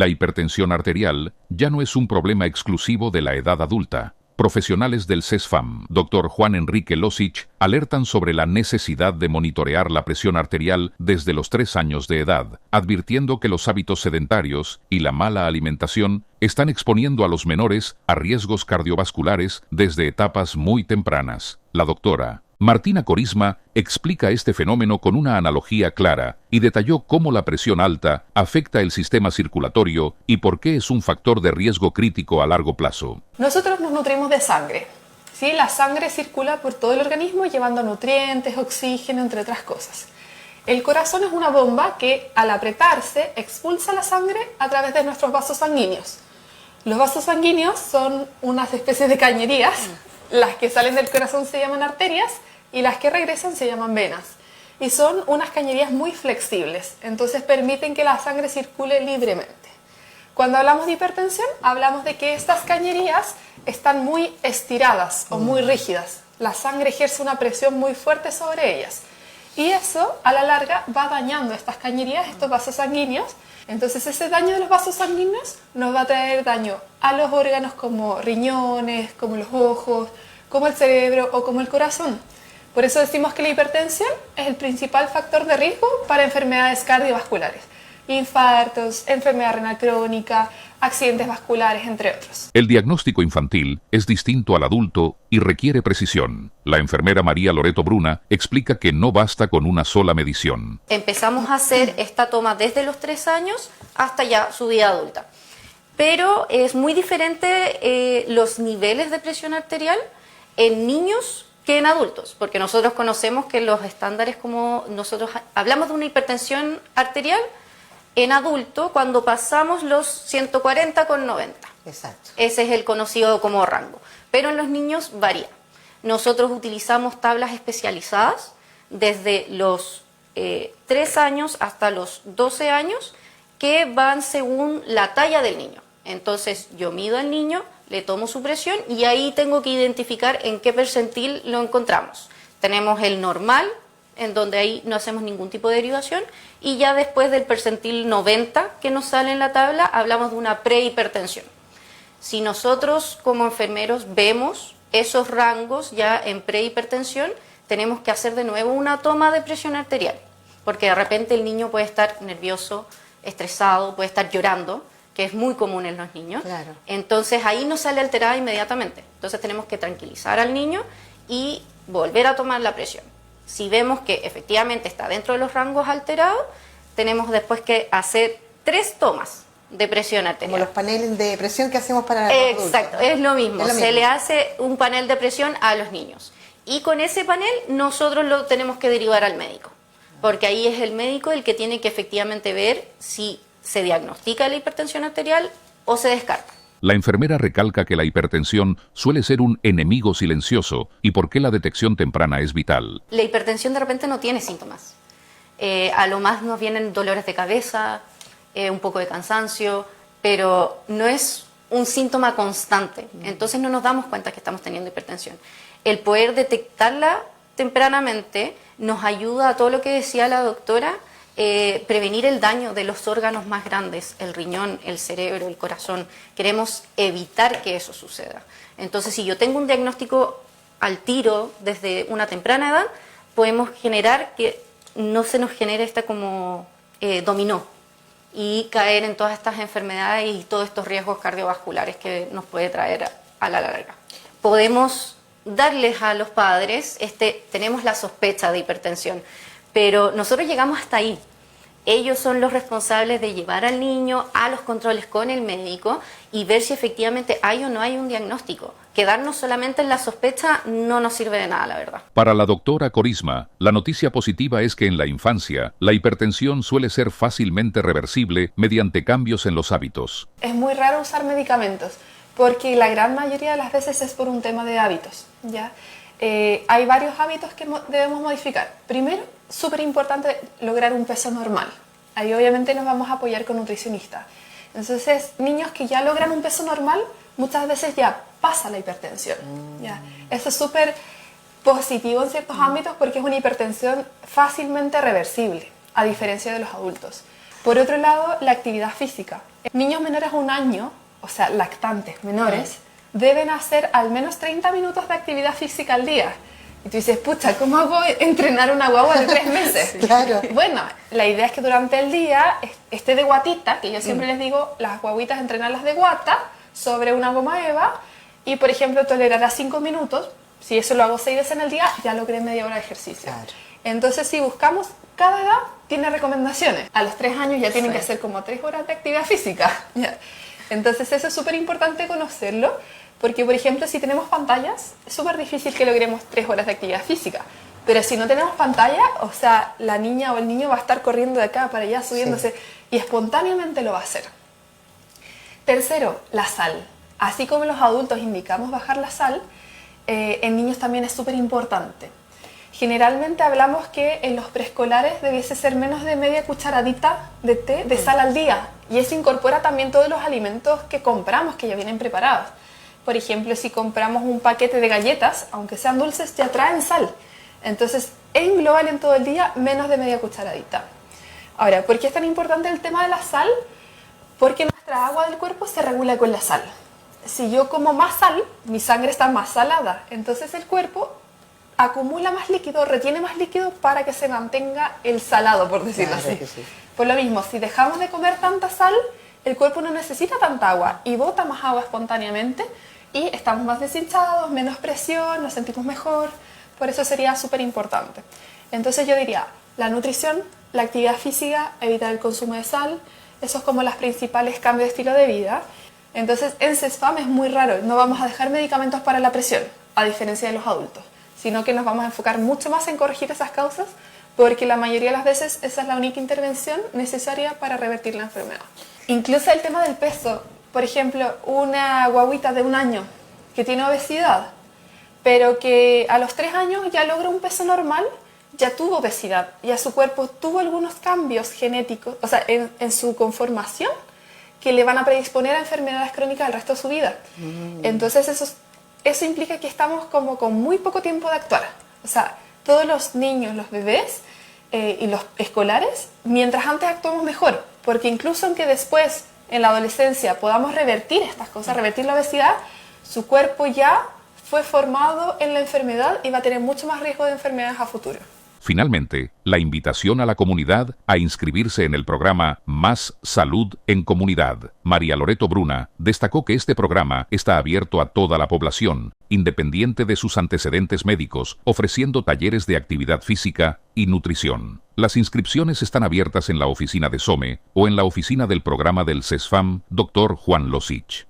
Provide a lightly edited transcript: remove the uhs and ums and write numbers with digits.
La hipertensión arterial ya no es un problema exclusivo de la edad adulta. Profesionales del CESFAM, Dr. Juan Enrique Losich, alertan sobre la necesidad de monitorear la presión arterial desde los 3 años de edad, advirtiendo que los hábitos sedentarios y la mala alimentación están exponiendo a los menores a riesgos cardiovasculares desde etapas muy tempranas. La doctora Martina Corisma explica este fenómeno con una analogía clara y detalló cómo la presión alta afecta el sistema circulatorio y por qué es un factor de riesgo crítico a largo plazo. Nosotros nos nutrimos de sangre, ¿sí? La sangre circula por todo el organismo llevando nutrientes, oxígeno, entre otras cosas. El corazón es una bomba que al apretarse expulsa la sangre a través de nuestros vasos sanguíneos. Los vasos sanguíneos son unas especies de cañerías. Las que salen del corazón se llaman arterias y las que regresan se llaman venas. Y son unas cañerías muy flexibles, entonces permiten que la sangre circule libremente. Cuando hablamos de hipertensión, hablamos de que estas cañerías están muy estiradas o muy rígidas. La sangre ejerce una presión muy fuerte sobre ellas. Y eso, a la larga, va dañando estas cañerías, estos vasos sanguíneos. Entonces ese daño de los vasos sanguíneos nos va a traer daño a los órganos como riñones, como los ojos, como el cerebro o como el corazón. Por eso decimos que la hipertensión es el principal factor de riesgo para enfermedades cardiovasculares. Infartos, enfermedad renal crónica, accidentes vasculares, entre otros. El diagnóstico infantil es distinto al adulto y requiere precisión. La enfermera María Loreto Bruna explica que no basta con una sola medición. Empezamos a hacer esta toma desde los 3 años hasta ya su vida adulta. Pero es muy diferente los niveles de presión arterial en niños que en adultos, porque nosotros conocemos que los estándares, como nosotros hablamos de una hipertensión arterial en adulto cuando pasamos los 140 con 90. Exacto. Ese es el conocido como rango. Pero en los niños varía. Nosotros utilizamos tablas especializadas desde los 3 años hasta los 12 años que van según la talla del niño. Entonces yo mido al niño, le tomo su presión y ahí tengo que identificar en qué percentil lo encontramos. Tenemos el normal, en donde ahí no hacemos ningún tipo de derivación, y ya después del percentil 90 que nos sale en la tabla, hablamos de una prehipertensión. Si nosotros como enfermeros vemos esos rangos ya en prehipertensión, tenemos que hacer de nuevo una toma de presión arterial, porque de repente el niño puede estar nervioso, estresado, puede estar llorando, que es muy común en los niños. Claro. Entonces ahí no sale alterada inmediatamente. Entonces tenemos que tranquilizar al niño y volver a tomar la presión. Si vemos que efectivamente está dentro de los rangos alterados, tenemos después que hacer 3 tomas de presión arterial. Como los paneles de presión que hacemos para los adultos. Exacto, es lo mismo. Es lo Se mismo. le hace un panel de presión a los niños. Y con ese panel nosotros lo tenemos que derivar al médico. Porque ahí es el médico el que tiene que efectivamente ver si se diagnostica la hipertensión arterial o se descarta. La enfermera recalca que la hipertensión suele ser un enemigo silencioso y por qué la detección temprana es vital. La hipertensión de repente no tiene síntomas. A lo más nos vienen dolores de cabeza, un poco de cansancio, pero no es un síntoma constante. Entonces no nos damos cuenta que estamos teniendo hipertensión. El poder detectarla tempranamente nos ayuda a todo lo que decía la doctora, prevenir el daño de los órganos más grandes, el riñón, el cerebro, el corazón. Queremos evitar que eso suceda. Entonces, si yo tengo un diagnóstico al tiro desde una temprana edad, podemos generar que no se nos genere esta como dominó y caer en todas estas enfermedades y todos estos riesgos cardiovasculares que nos puede traer a la larga. Podemos darles a los padres, tenemos la sospecha de hipertensión, pero nosotros llegamos hasta ahí. Ellos son los responsables de llevar al niño a los controles con el médico y ver si efectivamente hay o no hay un diagnóstico. Quedarnos solamente en la sospecha no nos sirve de nada, la verdad. Para la doctora Corisma, la noticia positiva es que en la infancia, la hipertensión suele ser fácilmente reversible mediante cambios en los hábitos. Es muy raro usar medicamentos, porque la gran mayoría de las veces es por un tema de hábitos, ¿ya? Hay varios hábitos que debemos modificar. Primero, súper importante lograr un peso normal. Ahí obviamente nos vamos a apoyar con nutricionistas. Entonces, niños que ya logran un peso normal, muchas veces ya pasa la hipertensión. ¿Ya? Eso es súper positivo en ciertos ámbitos porque es una hipertensión fácilmente reversible, a diferencia de los adultos. Por otro lado, la actividad física. Niños menores a 1 año, o sea, lactantes menores, deben hacer al menos 30 minutos de actividad física al día. Y tú dices, pucha, ¿cómo hago entrenar una guagua de 3 meses? Claro. Bueno, la idea es que durante el día esté de guatita, que yo siempre les digo, las guaguitas entrenarlas de guata sobre una goma eva y, por ejemplo, tolerará 5 minutos. Si eso lo hago 6 veces en el día, ya logré media hora de ejercicio. Claro. Entonces, si buscamos, cada edad tiene recomendaciones. A los 3 años ya tienen que hacer como 3 horas de actividad física. Entonces, eso es súper importante conocerlo. Porque, por ejemplo, si tenemos pantallas, es súper difícil que logremos 3 horas de actividad física. Pero si no tenemos pantalla, o sea, la niña o el niño va a estar corriendo de acá para allá, subiéndose, y espontáneamente lo va a hacer. Tercero, la sal. Así como los adultos indicamos bajar la sal, en niños también es súper importante. Generalmente hablamos que en los preescolares debiese ser menos de media cucharadita de té de sal al día. Y eso incorpora también todos los alimentos que compramos, que ya vienen preparados. Por ejemplo, si compramos un paquete de galletas, aunque sean dulces, ya traen sal. Entonces, en global, en todo el día, menos de media cucharadita. Ahora, ¿por qué es tan importante el tema de la sal? Porque nuestra agua del cuerpo se regula con la sal. Si yo como más sal, mi sangre está más salada. Entonces, el cuerpo acumula más líquido, retiene más líquido para que se mantenga el salado, por decirlo así. Sí. Por lo mismo, si dejamos de comer tanta sal, el cuerpo no necesita tanta agua y bota más agua espontáneamente y estamos más deshinchados, menos presión, nos sentimos mejor. Por eso sería súper importante. Entonces yo diría, la nutrición, la actividad física, evitar el consumo de sal, esos como los principales cambios de estilo de vida. Entonces en CESFAM es muy raro, no vamos a dejar medicamentos para la presión, a diferencia de los adultos, sino que nos vamos a enfocar mucho más en corregir esas causas, porque la mayoría de las veces esa es la única intervención necesaria para revertir la enfermedad. Incluso el tema del peso, por ejemplo, una guaguita de 1 año que tiene obesidad, pero que a los 3 años ya logra un peso normal, ya tuvo obesidad, ya su cuerpo tuvo algunos cambios genéticos, o sea, en su conformación, que le van a predisponer a enfermedades crónicas el resto de su vida. Entonces eso implica que estamos como con muy poco tiempo de actuar. O sea, todos los niños, los bebés y los escolares, mientras antes actuamos mejor, porque incluso aunque después en la adolescencia podamos revertir estas cosas, revertir la obesidad, su cuerpo ya fue formado en la enfermedad y va a tener mucho más riesgo de enfermedades a futuro. Finalmente, la invitación a la comunidad a inscribirse en el programa Más Salud en Comunidad. María Loreto Bruna destacó que este programa está abierto a toda la población, independiente de sus antecedentes médicos, ofreciendo talleres de actividad física y nutrición. Las inscripciones están abiertas en la oficina de SOME o en la oficina del programa del CESFAM, Dr. Juan Losich.